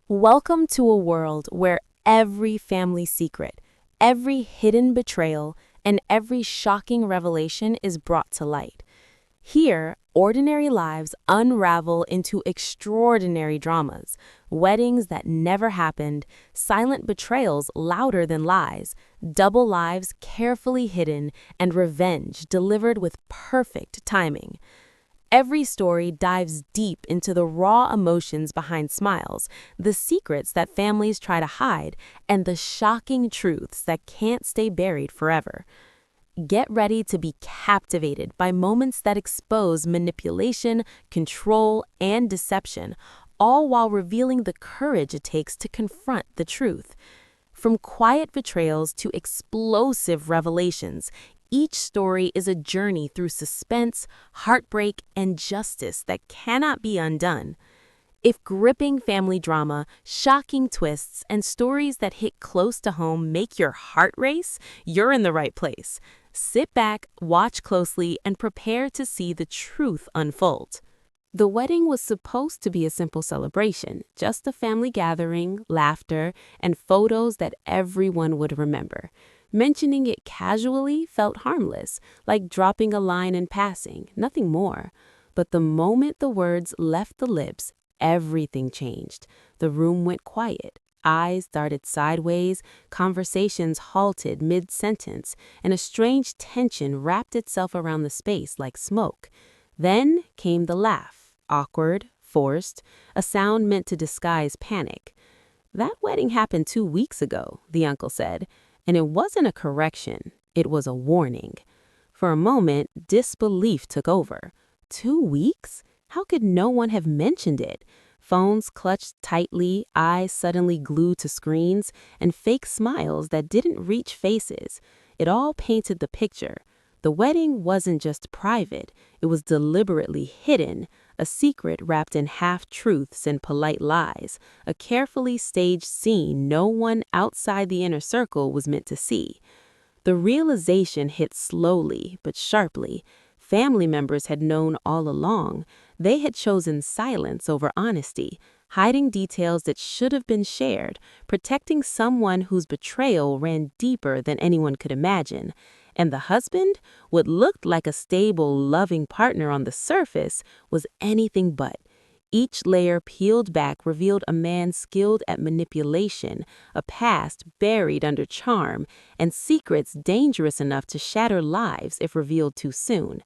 Welcome to a world where every family secret, every hidden betrayal, and every shocking revelation is brought to light. Here, ordinary lives unravel into extraordinary dramas, weddings that never happened, silent betrayals louder than lies, double lives carefully hidden, and revenge delivered with perfect timing. Every story dives deep into the raw emotions behind smiles, the secrets that families try to hide, and the shocking truths that can't stay buried forever. Get ready to be captivated by moments that expose manipulation, control, and deception, all while revealing the courage it takes to confront the truth. From quiet betrayals to explosive revelations, each story is a journey through suspense, heartbreak, and justice that cannot be undone. If gripping family drama, shocking twists, and stories that hit close to home make your heart race, you're in the right place. Sit back, watch closely, and prepare to see the truth unfold. The wedding was supposed to be a simple celebration, just a family gathering, laughter, and photos that everyone would remember. Mentioning it casually felt harmless, like dropping a line in passing, nothing more. But the moment the words left the lips, everything changed. The room went quiet. Eyes darted sideways, conversations halted mid-sentence, and a strange tension wrapped itself around the space like smoke. Then came the laugh, awkward, forced, a sound meant to disguise panic. "That wedding happened 2 weeks ago," the uncle said, and it wasn't a correction, it was a warning. For a moment, disbelief took over. 2 weeks? How could no one have mentioned it? Phones clutched tightly, eyes suddenly glued to screens, and fake smiles that didn't reach faces. It all painted the picture. The wedding wasn't just private, it was deliberately hidden, a secret wrapped in half-truths and polite lies, a carefully staged scene no one outside the inner circle was meant to see. The realization hit slowly but sharply. Family members had known all along. They had chosen silence over honesty, hiding details that should have been shared, protecting someone whose betrayal ran deeper than anyone could imagine. And the husband, what looked like a stable, loving partner on the surface, was anything but. Each layer peeled back revealed a man skilled at manipulation, a past buried under charm, and secrets dangerous enough to shatter lives if revealed too soon.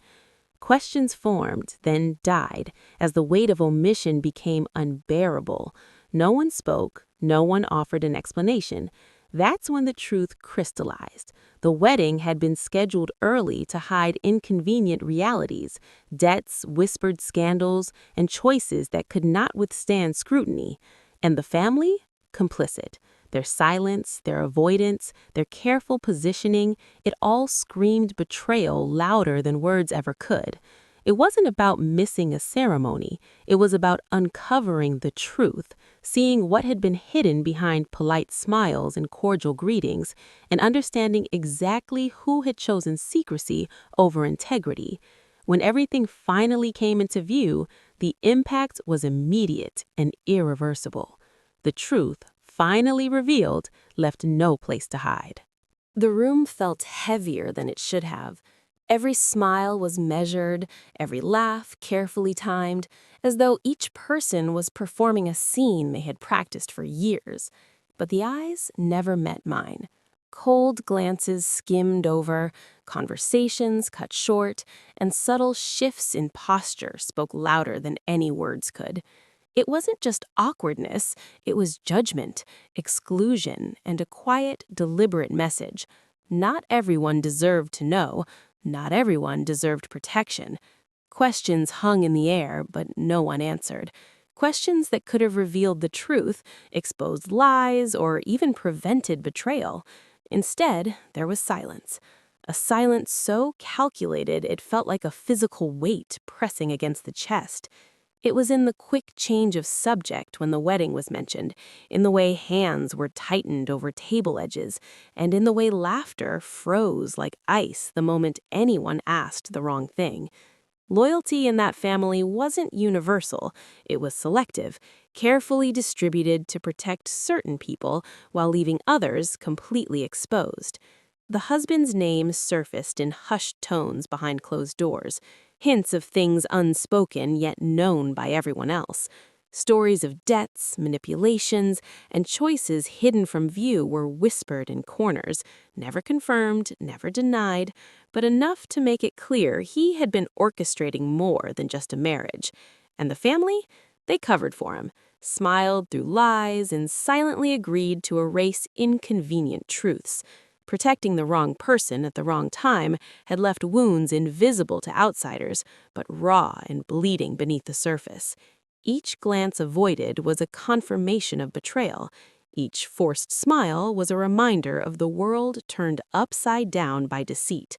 Questions formed, then died, as the weight of omission became unbearable. No one spoke, no one offered an explanation. That's when the truth crystallized. The wedding had been scheduled early to hide inconvenient realities, debts, whispered scandals, and choices that could not withstand scrutiny. And the family? Complicit. Their silence, their avoidance, their careful positioning, it all screamed betrayal louder than words ever could. It wasn't about missing a ceremony. It was about uncovering the truth, seeing what had been hidden behind polite smiles and cordial greetings, and understanding exactly who had chosen secrecy over integrity. When everything finally came into view, the impact was immediate and irreversible. The truth, finally revealed, left no place to hide. The room felt heavier than it should have. Every smile was measured, every laugh carefully timed, as though each person was performing a scene they had practiced for years. But the eyes never met mine. Cold glances skimmed over, conversations cut short, and subtle shifts in posture spoke louder than any words could. It wasn't just awkwardness, it was judgment, exclusion, and a quiet, deliberate message. Not everyone deserved to know. Not everyone deserved protection. Questions hung in the air, but no one answered. Questions that could have revealed the truth, exposed lies, or even prevented betrayal. Instead, there was silence. A silence so calculated it felt like a physical weight pressing against the chest. It was in the quick change of subject when the wedding was mentioned, in the way hands were tightened over table edges, and in the way laughter froze like ice the moment anyone asked the wrong thing. Loyalty in that family wasn't universal, it was selective, carefully distributed to protect certain people while leaving others completely exposed. The husband's name surfaced in hushed tones behind closed doors, hints of things unspoken yet known by everyone else. Stories of debts, manipulations, and choices hidden from view were whispered in corners, never confirmed, never denied, but enough to make it clear he had been orchestrating more than just a marriage. And the family? They covered for him, smiled through lies, and silently agreed to erase inconvenient truths. Protecting the wrong person at the wrong time had left wounds invisible to outsiders, but raw and bleeding beneath the surface. Each glance avoided was a confirmation of betrayal. Each forced smile was a reminder of the world turned upside down by deceit.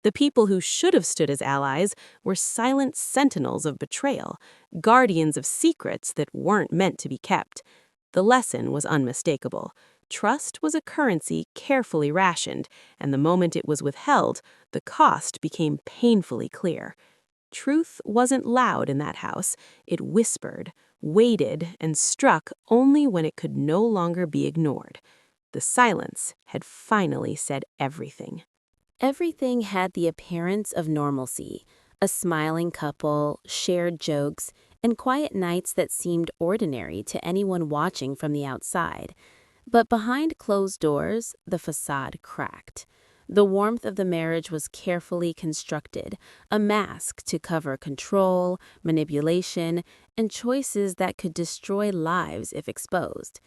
The people who should have stood as allies were silent sentinels of betrayal, guardians of secrets that weren't meant to be kept. The lesson was unmistakable. Trust was a currency carefully rationed, and the moment it was withheld, the cost became painfully clear. Truth wasn't loud in that house. It whispered, waited, and struck only when it could no longer be ignored. The silence had finally said everything. Everything had the appearance of normalcy, a smiling couple, shared jokes, and quiet nights that seemed ordinary to anyone watching from the outside. But behind closed doors, the facade cracked. The warmth of the marriage was carefully constructed, a mask to cover control, manipulation, and choices that could destroy lives if exposed.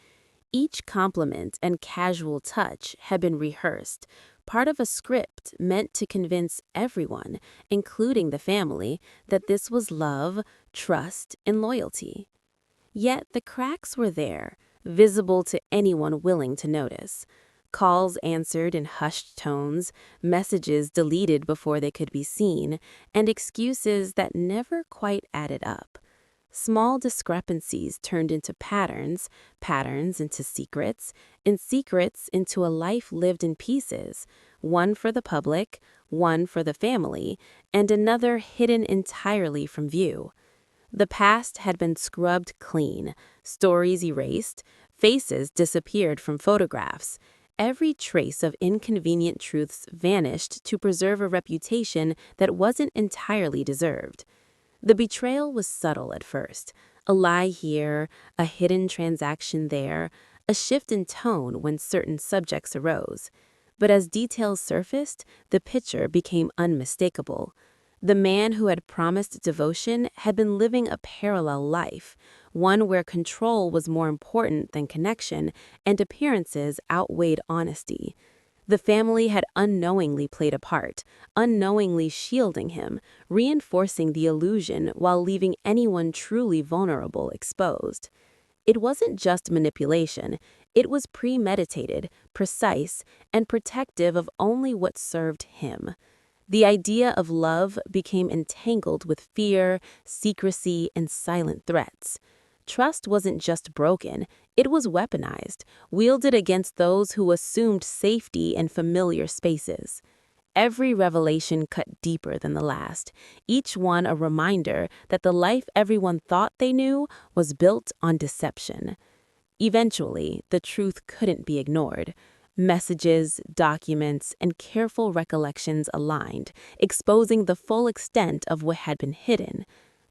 Each compliment and casual touch had been rehearsed, part of a script meant to convince everyone, including the family, that this was love, trust, and loyalty. Yet the cracks were there, visible to anyone willing to notice. Calls answered in hushed tones, messages deleted before they could be seen, and excuses that never quite added up. Small discrepancies turned into patterns, patterns into secrets, and secrets into a life lived in pieces, one for the public, one for the family, and another hidden entirely from view. The past had been scrubbed clean, stories erased, faces disappeared from photographs. Every trace of inconvenient truths vanished to preserve a reputation that wasn't entirely deserved. The betrayal was subtle at first, a lie here, a hidden transaction there, a shift in tone when certain subjects arose. But as details surfaced, the picture became unmistakable. The man who had promised devotion had been living a parallel life, one where control was more important than connection and appearances outweighed honesty. The family had unknowingly played a part, unknowingly shielding him, reinforcing the illusion while leaving anyone truly vulnerable exposed. It wasn't just manipulation, it was premeditated, precise, and protective of only what served him. The idea of love became entangled with fear, secrecy, and silent threats. Trust wasn't just broken, it was weaponized, wielded against those who assumed safety in familiar spaces. Every revelation cut deeper than the last, each one a reminder that the life everyone thought they knew was built on deception. Eventually, the truth couldn't be ignored. Messages, documents, and careful recollections aligned, exposing the full extent of what had been hidden.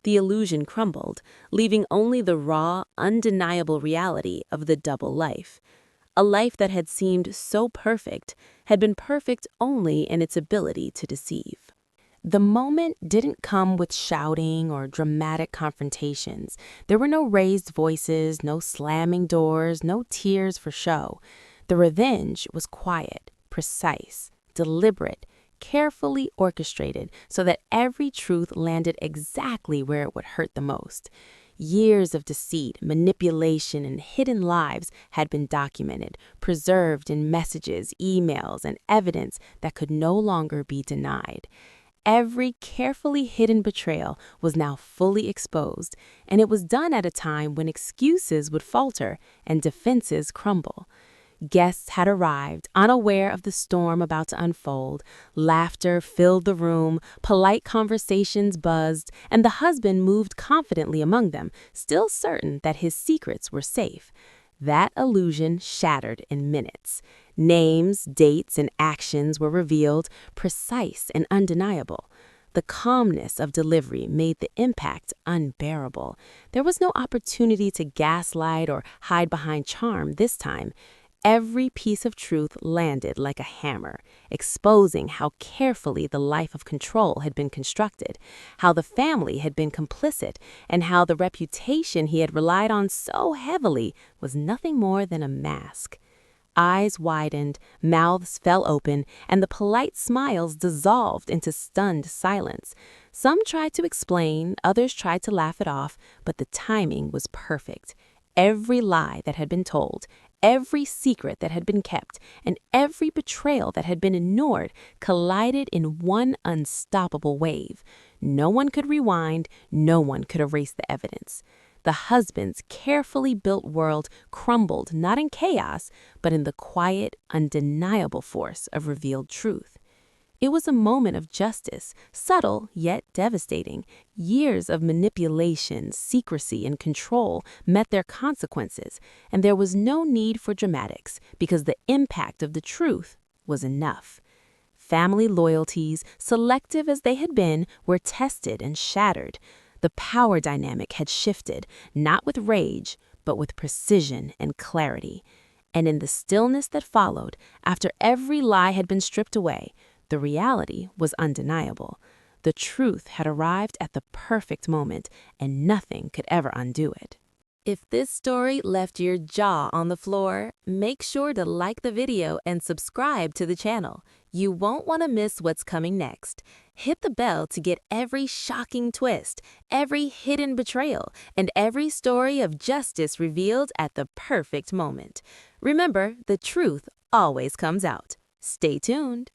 The illusion crumbled, leaving only the raw, undeniable reality of the double life. A life that had seemed so perfect had been perfect only in its ability to deceive. The moment didn't come with shouting or dramatic confrontations. There were no raised voices, no slamming doors, no tears for show. The revenge was quiet, precise, deliberate, carefully orchestrated so that every truth landed exactly where it would hurt the most. Years of deceit, manipulation, and hidden lives had been documented, preserved in messages, emails, and evidence that could no longer be denied. Every carefully hidden betrayal was now fully exposed, and it was done at a time when excuses would falter and defenses crumble. Guests had arrived, unaware of the storm about to unfold. Laughter filled the room, polite conversations buzzed, and the husband moved confidently among them, still certain that his secrets were safe. That illusion shattered in minutes. Names, dates, and actions were revealed, precise and undeniable. The calmness of delivery made the impact unbearable. There was no opportunity to gaslight or hide behind charm this time. Every piece of truth landed like a hammer, exposing how carefully the life of control had been constructed, how the family had been complicit, and how the reputation he had relied on so heavily was nothing more than a mask. Eyes widened, mouths fell open, and the polite smiles dissolved into stunned silence. Some tried to explain, others tried to laugh it off, but the timing was perfect. Every lie that had been told, every secret that had been kept, and every betrayal that had been ignored collided in one unstoppable wave. No one could rewind, no one could erase the evidence. The husband's carefully built world crumbled not in chaos, but in the quiet, undeniable force of revealed truth. It was a moment of justice, subtle yet devastating. Years of manipulation, secrecy, and control met their consequences, and there was no need for dramatics because the impact of the truth was enough. Family loyalties, selective as they had been, were tested and shattered. The power dynamic had shifted, not with rage, but with precision and clarity. And in the stillness that followed, after every lie had been stripped away, the reality was undeniable. The truth had arrived at the perfect moment, and nothing could ever undo it. If this story left your jaw on the floor, make sure to like the video and subscribe to the channel. You won't want to miss what's coming next. Hit the bell to get every shocking twist, every hidden betrayal, and every story of justice revealed at the perfect moment. Remember, the truth always comes out. Stay tuned.